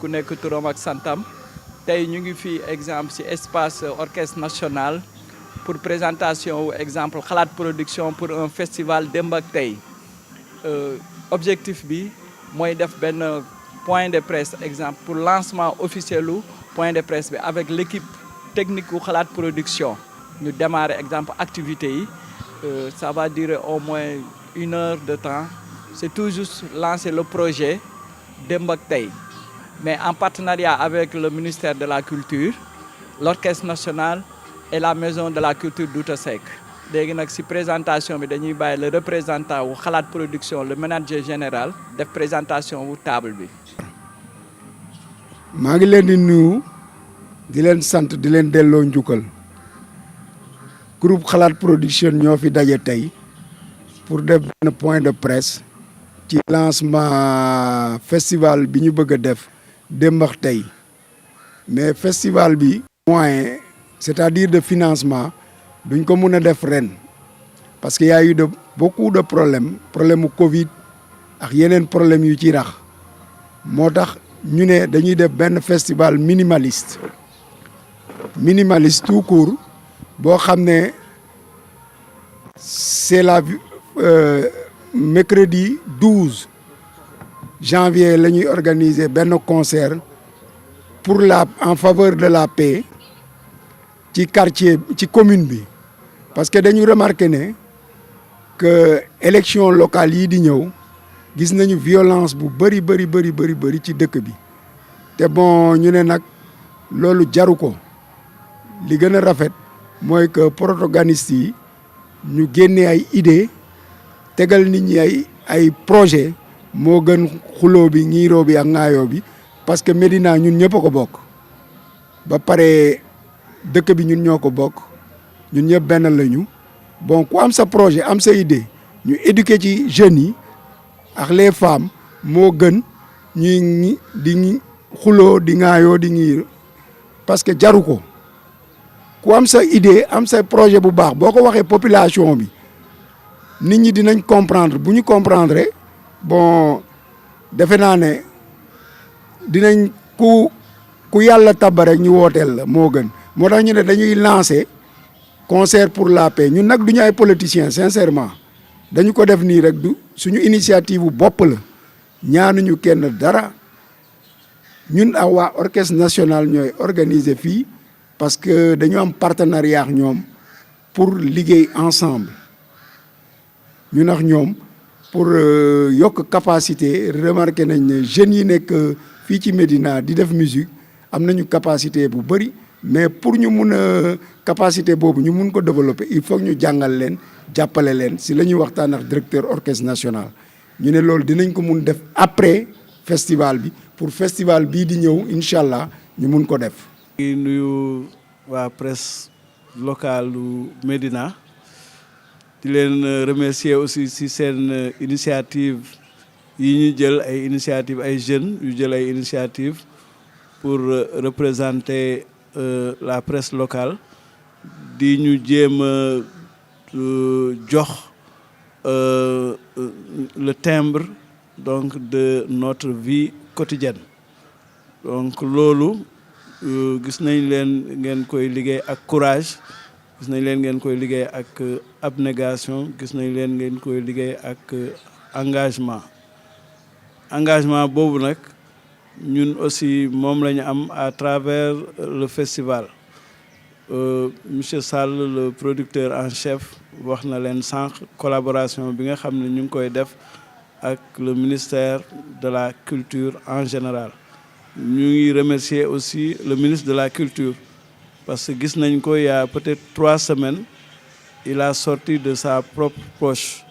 ku nekk turam ak santam tey ñu ngi fii exemple ci espace orchestre national pour présentation wu exemple xalaat production pour un festival démb ak tey objectif bi mooy def benn point de presse exemple pour lancement officiel u point de presse bi avec l'équipe technique u xalaat production ñu démarrer exemple activité yi ça va durer au moins 1 heure de temps c'est tout juste lancer le projet démb ak tey mais en partenariat avec le ministère de la culture l'orchestre national et la maison de la culture Douta Seck léegi nag ci présentation bi dañuy bàyyi le représentant wu xalaat production le manager général def présentation wu table bi. maa ngi leen di nuyu di leen sant di leen delloo njukkal groupe xalaat production ñoo fi daje tey pour def benn point de presse ci lancement festival bi ñu bëgg a def démb ak tey mais festival bi moyen c'est-à-dire de financement duñ ko mun a def ren parce que y a eu de beaucoup de problème mu Covid ak yeneen problème yu ci rax moo tax ñu ne dañuy def benn festival minimaliste tout court boo xam ne c'est mercredi 12 janvier la ñuy organiser benn concert pour en faveur de la paix ci quartier ci commune bi parce que dañu remarqué ne que élection locale yi di ñëw gis nañu violence bu bëri ci dëkk bi te bon ñu ne nag loolu jaru ko li gën a rafet mooy que protagonistes yi ñu génne ay idées tegal nit ñi ay projet moo gën xuloo bi ñiiroo bi ak ŋaayoo bi parce que Médina ñun ñëpp a ko bokk ba pare dëkk bi ñun ñoo ko bokk ñun ñëpp benn lañu bon ku am sa projet am sa idée ñu éduquer ci jeunes yi ak les femmes moo gën ñuy di xuloo di ŋaayoo di ñiir parce que jaru ko ku am sa idée am sa projet bu baax boo ko waxee population bi nit ñi dinañ comprendre bu ñu comprendre bon defe naa ne dinañ ku yàlla tabba rek ñu wooteel la moo gën moo tax ñu ne dañuy lancer concert pour la paix ñun nag du ñu ay politiciens sincèrement dañu ko def nii rek du suñu initiative bu bopp la ñaanuñu kenn dara ñun ak waa orchestre national ñooy organiser fii parce que dañu am partenariat ak ñoom pour liggéey ensemble ñun ak ñoom pour yokk capacité remarqué nañ ne jeunes yi nekk fii ci Médina di def musique am nañu capacité bu bëri mais pour ñu mun a capacité boobu ñu mun ko développer il faut ñu jàngal leen jàppale leen si la ñuy waxtaan ak directeur orchestre national ñu ne loolu dinañ ko mun def après festival bi pour festival bii di ñëw incha allah ñu mun ko def. di nuyu waa presse locale lu Médina di leen remercier aussi si seen initiative yi ñu jël ay initiative ay jeunes yu jël ay initiative pour représenter la presse locale di ñu jéem a jox le timbre donc de notre vie quotidienne donc loolu gis nañ leen ngeen koy liggéey ak courage gis nañ leen ngeen koy liggéey ak abnégation gis nañ leen ngeen koy liggéey ak engagement boobu nag ñun aussi moom la ñu am à travers le festival monsieur Sall le producteur en chef wax na leen sànq collaboration bi nga xam ne ñu ngi koy def ak le ministère de la culture en général ñu ngi remercier aussi le ministre de la culture parce que gis nañ ko il y a peut-être 3 semaines il a sorti de sa propre poche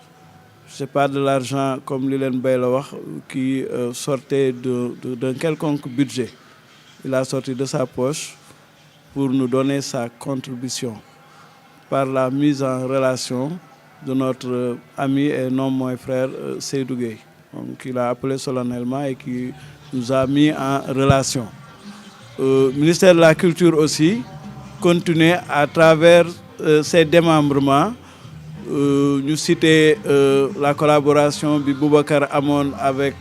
c'est pas de l'argent comme li leen bay la wax qui sortait d'un quelconque budget il a sorti de sa poche pour nous donner sa contribution par la mise en relation de notre ami et non mon frère Seydou Gueye donc il a appelé solennellement et qui nous a mis en relation. Ministère de la Culture aussi continue à travers ses démembrements ñu citer la collaboration bi Boubacar amoon avec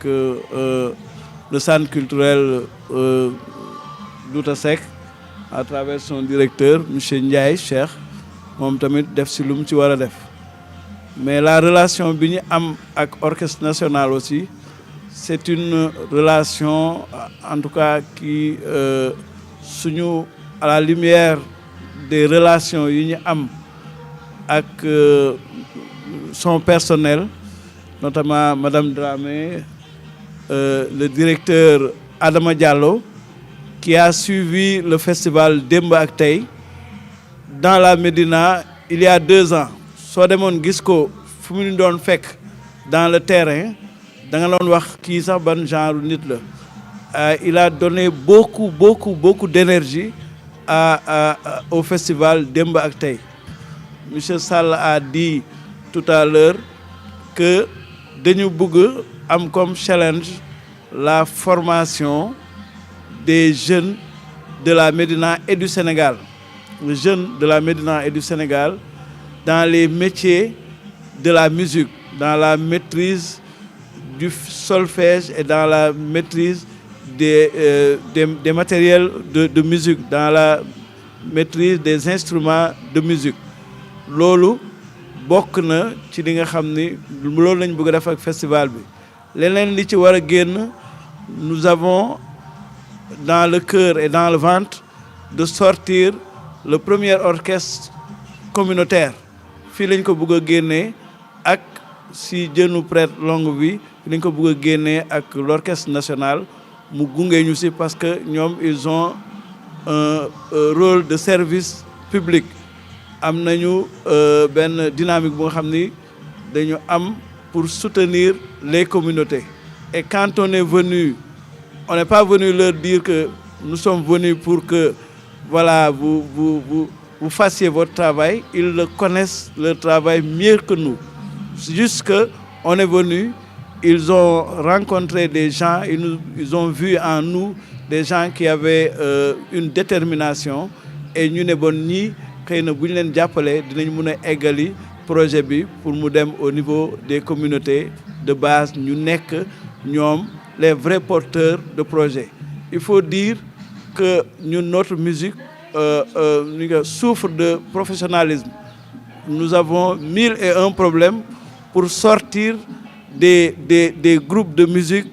le centre culturel Douta Seck à travers son directeur monsieur Ndiaye Cheikh moom tamit def si lu mu ci war a def mais la relation bi ñu am ak orchestre national aussi c'est une relation en tout cas qui suñu à la lumière des relations yi ñu am ak son personnel notamment Madame Dramé le directeur Adama Diallo qui a suivi le festival Demba ak Tay dans la Médina il y a 2 ans soo demoon gis ko fu mu doon fekk dans le terrain da nga doon wax kii sax ban genre nit la il a donné beaucoup d'énergie au festival Demba ak Tay. Monsieur Sall a dit tout à l'heure que dañu bëgg am comme challenge la formation des jeunes de la Médina et du Sénégal. Les jeunes de la Médina et du Sénégal dans les métiers de la musique, dans la maîtrise du solfège et dans la maîtrise des matériels de musique, dans la maîtrise des instruments de musique. Loolu bokk na ci li nga xam ni loolu lañ bëgg a def ak festival bi leneen li ci war a génn nous avons dans le cœur et dans le ventre de sortir le premier orchestre communautaire fii lañ ko bëgg a génnee ak si jënu prête longue bi lañ ko bëgg a génnee ak l'orchestre national mu gunge ñu si parce que ñoom ils ont un rôle de service public am nañu benn dynamique bu nga xam ni dañu am pour soutenir les communautés et quand on est venu on n'est pas venu leur dire que nous sommes venus pour que voilà vous fassiez votre travail. Ils le connaissent leur travail mieux que nous. C'est juste que on est venu, ils ont rencontré des gens, ils ont vu en nous des gens qui avaient une détermination et ñu ne bon ñii xëy na bu ñu leen jàppalee dinañ mun a eggali projet bi pour mu dem au niveau des communautés de base ñu nekk ñoom les vrais porteurs de projet. Il faut dire que notre musique souffre de professionnalisme. Nous avons 1001 problèmes pour sortir des groupes de musique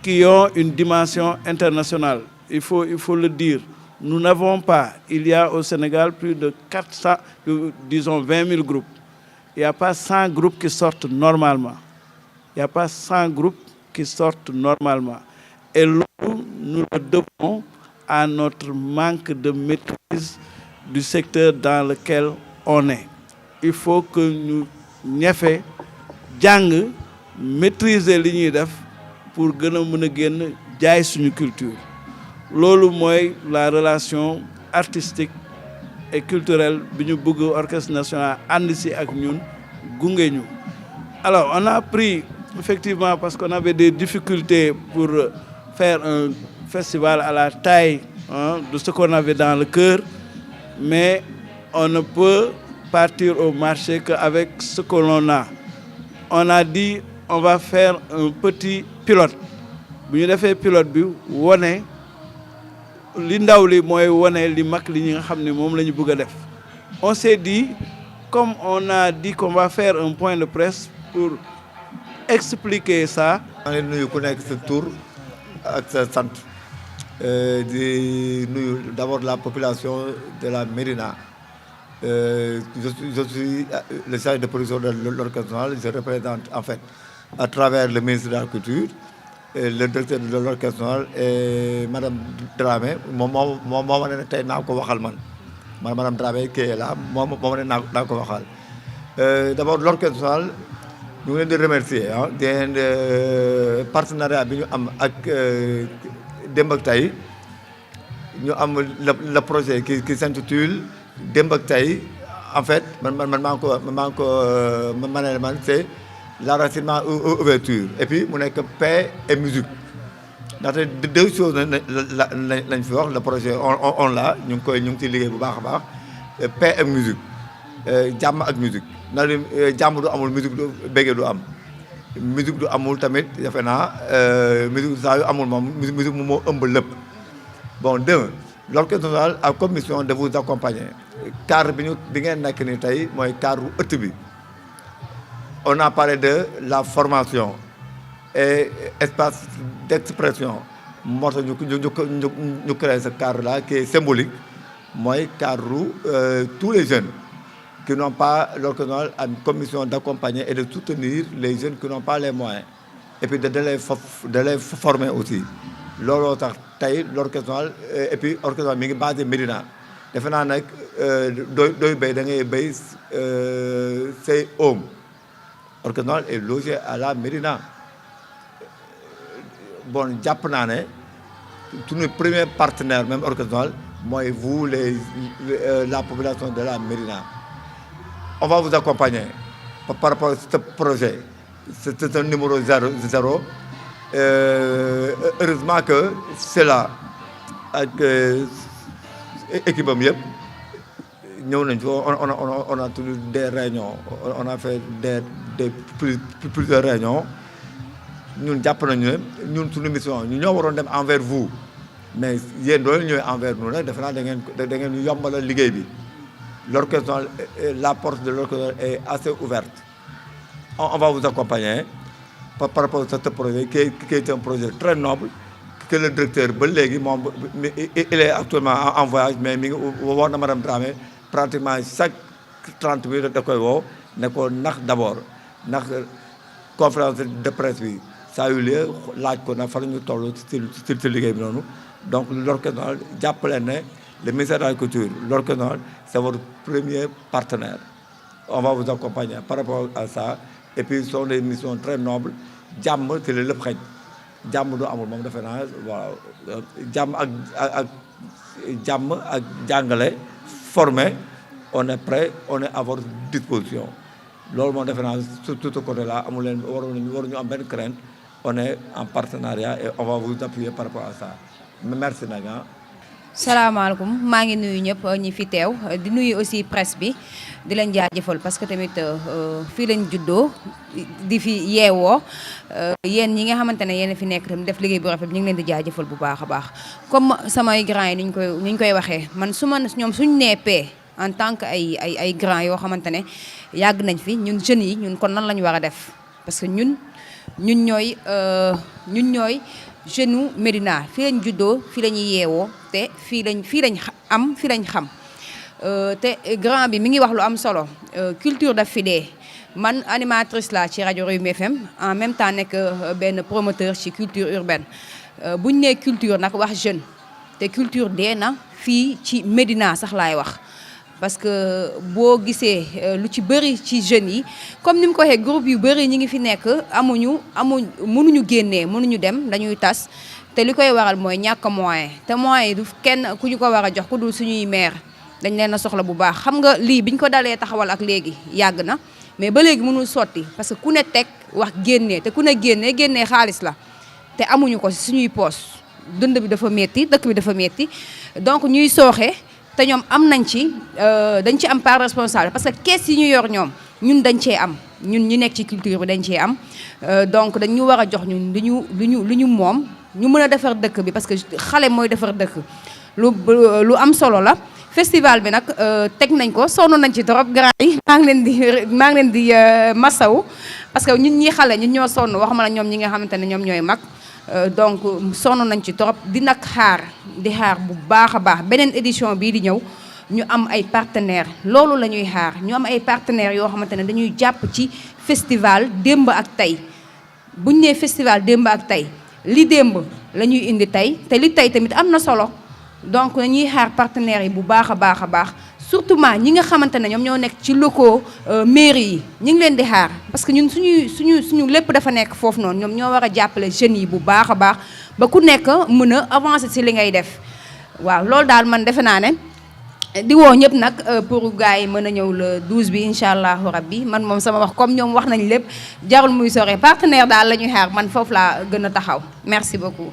qui ont une dimension internationale. Il faut le dire. Nous n'avons pas, il y a au Sénégal plus de 400, disons 20 000 groupes. Il n'y a pas 100 groupes qui sortent normalement. Il n'y a pas 100 groupes qui sortent normalement. Et nous le devons à notre manque de maîtrise du secteur dans lequel on est. Il faut que nous ñefe jàng maîtriser li ñuy def pour gën a mën a génn jaay suñu culture. Loolu mooy la relation artistique et culturelle bi ñu bëgg orchestre national ànd si ak ñun gunge ñu. Alors on a pris effectivement parce qu'on avait des difficultés pour faire un festival à la taille de ce qu'on avait dans le cœur, mais on ne peut partir au marché qu'avec ce que l'on a. On a dit on va faire un petit pilote. Bu ñu defee pilote bi wone li ndaw li mooy wone li mag li ñi nga xam ne moom la ñu bëgg a def. On s'est dit comme on a dit qu'on va faire un point de presse pour expliquer ça. maa ngi nuyu ku nekk sa tur ak sa sant di nuyu d'abord la population de la Médina. Je suis le chargé de production de l'orchestre national. Je représente en fait à travers le ministre de la Culture, le directeur de l'orchestre national et Madame Dramé moom moo ne tey naa ko waxal man Madame Dramé qui est là moom moo ne naa ko waxal. D'abord l'orchestre national ñu ngi leen di remercier di partenariat bi ñu am ak Demba ak Tay ñu am le projet qui s'intitule Demba ak Tay. En fait man c'est l'enracinement ouverture et puis mu nekk paix et musique ndaxte deux choses lañ fi wax le projet on l'a ñu ngi ciy liggéey bu baax a baax paix et musique jàmm ak musique ndax jàmm du amul musique du béggee du am musique du amul tamit defe naa musique saa yu amul moom musique moo ëmb lépp. Bon l'orchestre national a comme mission de vous accompagner cadre bi ngeen nekk ni tey mooy cadre ëtt bi. On a parlé de la formation et espace d'expression. Moo tax ñu créé ce cadre-là qui est symbolique. Moi, cadre tous les jeunes qui n'ont pas l'orchestre national a une commission d'accompagner et de soutenir les jeunes qui n'ont pas les moyens. Et puis de les former aussi. Looloo tax tey l'orchestre national et puis orchestre national mi ngi basé Médina. Defe naa nag dooy béy da ngay béy say home. L'orchestre national est logé à la Médina. Bon, jàpp naa ne tous nos premiers partenaires même orchestre national mooy vous la population de la Médina. On va vous accompagner par rapport à ce projet. C'est un numéro 0. Heureusement que c'est là ak équipe am yëpp ñëw nañ fi on a tenu des réunions on a fait plusieurs réunions ñun jàpp nañu ne ñun suñu mission ñu ñoo waroon dem envers vous mais yéen doole ñëwee envers nous nag defe naa da ngeen yombalal liggéey bi. L'orchestre national, la porte de l'orchestre national est assez ouverte. On va vous accompagner par rapport à ce projet qui est un projet très noble que le directeur ba léegi moom il est actuellement en voyage mais mi ngi woo na madame Dramé pratiquement chaque 30 minutes da koy woo ne ko ndax d'abord ndax conférence de presse bi ça a eu lieu laaj ko na fa la ñu toll ci liggéey bi noonu. Donc l'orchestre national jàppale ne le ministère de la Culture, l'orchestre national, c'est votre premier partenaire. On va vous accompagner par rapport à ça. Et puis, ce sont des missions très nobles. Jàmm c'est le lépp xëy jàmm du amul moom defe naa voilà jàmm ak jàngale formé on est prêt on est à votre disposition. Loolu moom defe naa sur tout ce côté-là amul leen waruñu am benn crainte on est en partenariat et on va vous appuyer par rapport à ça. Merci Naga. salaamaaleykum maa ngi nuyu ñëpp ñi fi teew di nuyu aussi presse bi di leen jaajëfal parce que tamit fii lañ juddoo di fi yeewoo yéen ñi nga xamante ne yéen fi nekk tam def liggéey bu rafet ñu ngi leen di jaajëfal bu baax a baax. comme samay grand yi ni ñu koy waxee man ñoom suñu neepee en tant que ay grand yoo xamante ne yàgg nañ fi ñun jeunes yi ñun kon nan la ñu war a def parce que ñun ñooy jeune Médina fii lañ juddoo fii la ñuy yeewoo te fii lañ xam te grand bi mi ngi wax lu am solo culture daf fi dee man animatrice la ci rajo Rewmi FM en même temps nekk benn promoteur ci culture urbaine buñ nee culture nag wax jeune te culture dee na fii ci Médina sax laay wax parce que boo gisee lu ci bëri ci jeunes yi comme ni mu ko waxee groupe yu bëri ñi ngi fi nekk mënuñu génnee mënuñu dem dañuy tas te li koy waral mooy ñàkk moyen te moyen yi du kenn ku ñu ko war a jox ku dul suñuy maire dañ leen a soxla bu baax xam nga lii biñ ko dalee taxawal ak léegi yàgg na mais ba léegi mënul sotti parce que ku ne teg wax génnee te ku ne génnee xaalis la te amuñu ko si suñuy poos dund bi dafa metti dëkk bi dafa metti donc ñuy sooxe te ñoom am nañ ci dañ ci am part responsable parce que kees yi ñu yor ñoom ñun dañ cee am ñun ñu nekk ci culture bi dañ cee am donc dañ ñu war a jox ñun lu ñu moom ñu mën a defar dëkk bi parce que xale mooy defar dëkk lu am solo la. festival bi nag teg nañ ko sonn nañ ci trop grand yi maa ngi leen di masawu parce que ñun ñi xale ñun ñoo sonn waxuma la ñoom ñi nga xamante ne ñoom ñooy mag. Donc sonn nañ ci trop di nag xaar bu baax a baax beneen édition bii di ñëw ñu am ay partenaires loolu la ñuy xaar ñu am ay partenaires yoo xamante ne dañuy jàpp ci festival démb ak tey buñ nee festival démb ak tey li démb la ñuy indi tey te li tey tamit am na solo donc dañuy xaar partenaires yi bu baax a baax a baax surtout ñi nga xamante ne ñoom ñoo nekk ci locaux mairie yi ñu ngi leen di xaar parce que ñun suñu lépp dafa nekk foofu noonu ñoom ñoo war a jàppale jeunes yi bu baax a baax ba ku nekk mën a avancer ci li ngay def waaw loolu daal man defe naa ne di woo ñëpp nag pour gars yi mën a ñëw le 12 bi incha allahu rabbi man moom sama wax comme ñoom wax nañ lépp jarul muy sore partenaire daal la ñuy xaar man foofu laa gën a taxaw merci beaucoup